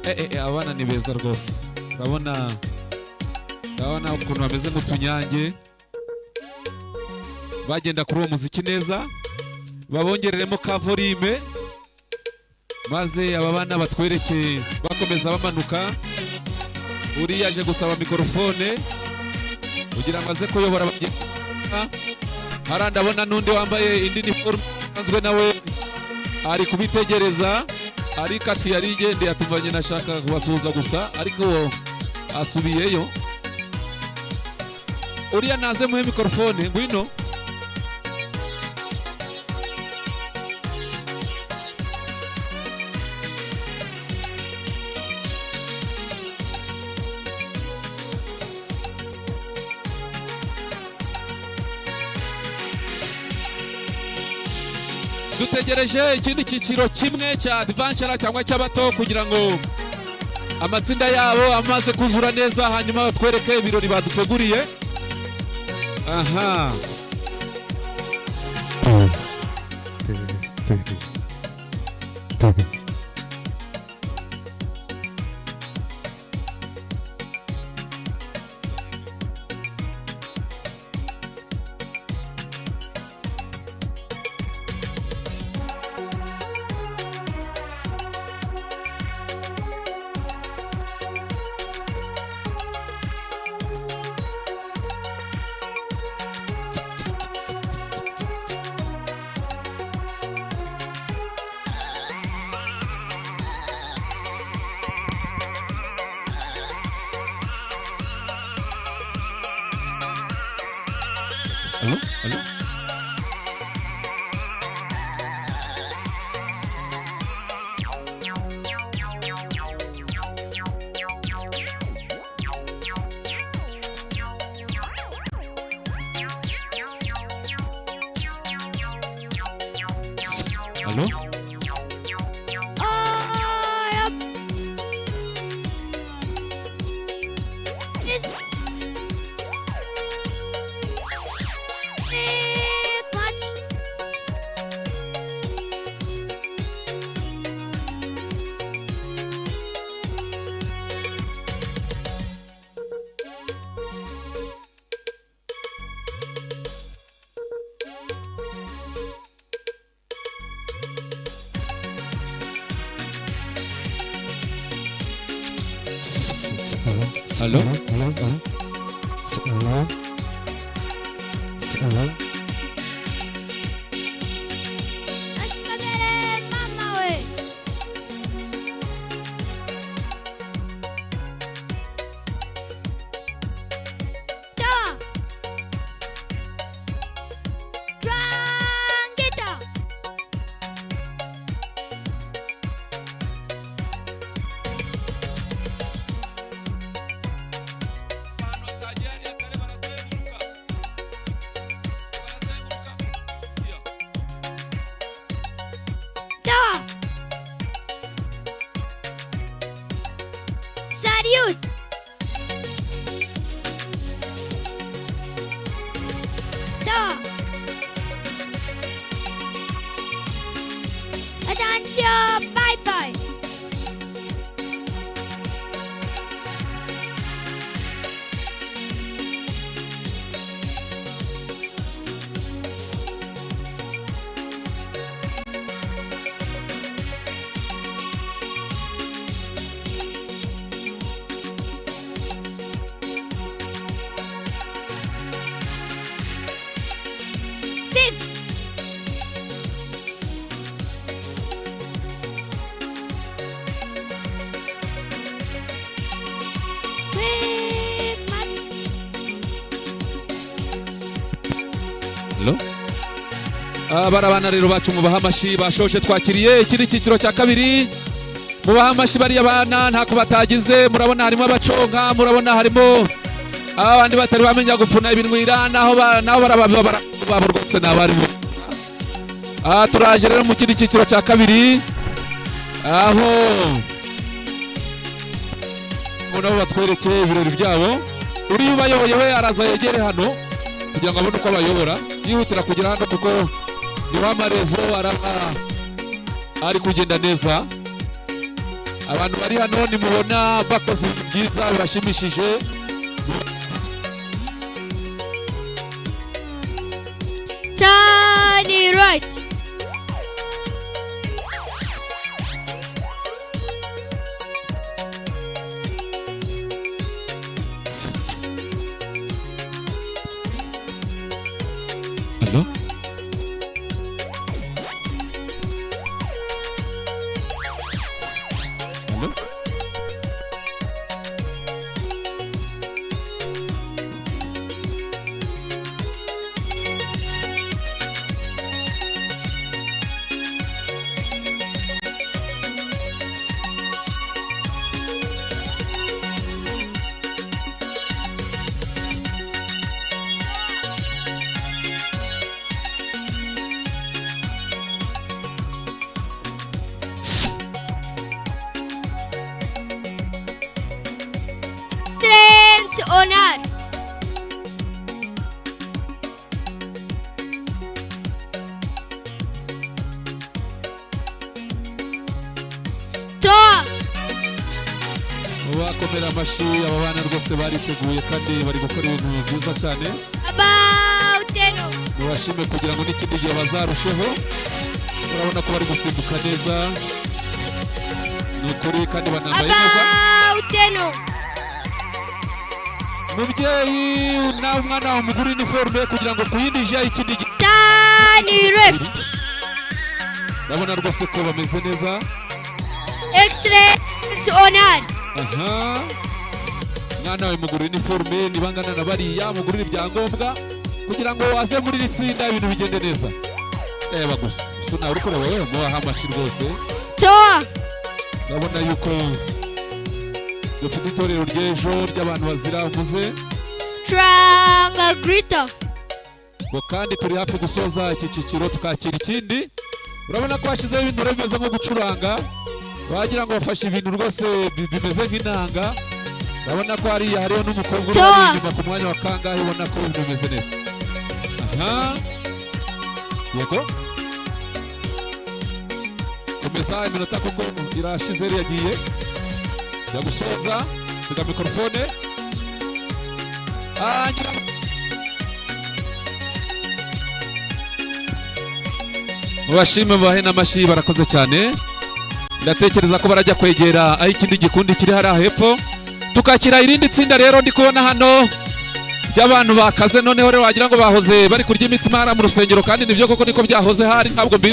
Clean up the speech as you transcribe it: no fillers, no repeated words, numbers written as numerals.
abana ni beza rwose. Urabona ukuntu bameze nk'utunyange. Bagenda kuri uwo muziki neza. Babongereremo ka volume. Maze aba bana batwereke bakomeza bamanuka. Uri yaje gusaba mikrofone kugira ngo aze kuyobora abagenzi. Harandabona n'undi wambaye indi uniforme sanzwe nawe ari kubitegereza. Ariko ati yarigende yatumanye nashaka kubasuhuza gusa ariko asubiyeyo. Uriya naze muhe mikrofone ngwino. Dutegereje ikindi cyiciro kimwe cya adventure cyangwa cy'abato kugira ngo amatsinda yabo amaze kuzura neza hanyuma batwereke ibirori baduteguriye. Aha. Hello? Hello? Hello? Hello? Hello? Hello? Hello? Attention, bye-bye. Hello? Barabana rero bacu mu bahamashi bashoje twakiriye ikindi cyiciro cya kabiri. Mu bahamashi bari abana ntako batagize, murabona harimo abaconka, murabona harimo abandi batari bamenya gupfuna ibinwira naho barababa rwose nabarimo. Turaje rero mu kindi cyiciro cya kabiri aho nabo batwereke ibirori byabo. Uri ubayoboye we araza yegere hano kugira ngo abone uko abayobora, yihutira kugira hano kuko niho amarezo ari kugenda neza. abantu bari hano nimubona bakoze byiza bashimishije. Turn right. Hello? Hello? Straight honor. Top. Bakomera amashi aba bana rwose bariteguye kandi bari gukora ibintu byiza cyane. About 10. Mubashime kugira ngo n'ikindi gihe bazarusheho. Urabona ko bari gusimbuka neza. Ni ukuri kandi banambaye neza. About 10. Mubyeyi nawe umwana wawe umugura iniforume kugira ngo kuyindije ikindi gihe. Turn left. Urabona rwose ko bameze neza. Straight honor. Aha. Mwana wawe mugura iniforume nibangana na bariya mugurira ibyangombwa kugira ngo waze muri iri tsinda ibintu bigende neza. Reba gusa. So nawe uriko wewe mubaha amashi rwose. Top. Urabona yuko dufite itorero ry'ejo ry'abantu bazira umuze. Triangle. Ngo kandi turi hafi gusoza iki cyiciro tukakira ikindi. Urabona ko hashizeho ibintu bimeze nko gucuranga. Wagira ngo bafashe ibintu rwose bimeze nk'inanga. Urabona ko hariho n'umukobwa uri inyuma ku mwanya wa kangahe ubona ko ibintu bimeze neza. Aha. Yego. Komeza iminota kuko irashize yagiye. Yagusoza siga mikrofone. Mubashime mubahe n'amashi barakoze cyane. Ndatekereza ko barajya kwegera aho ikindi gikundi kiri hariya hepfo tukakira irindi tsinda rero ndi kubona hano ry'abantu bakaze noneho rero wagira ngo bahoze bari kurya imitsima hariya mu rusengero kandi nibyo koko niko byahoze hari ntabwo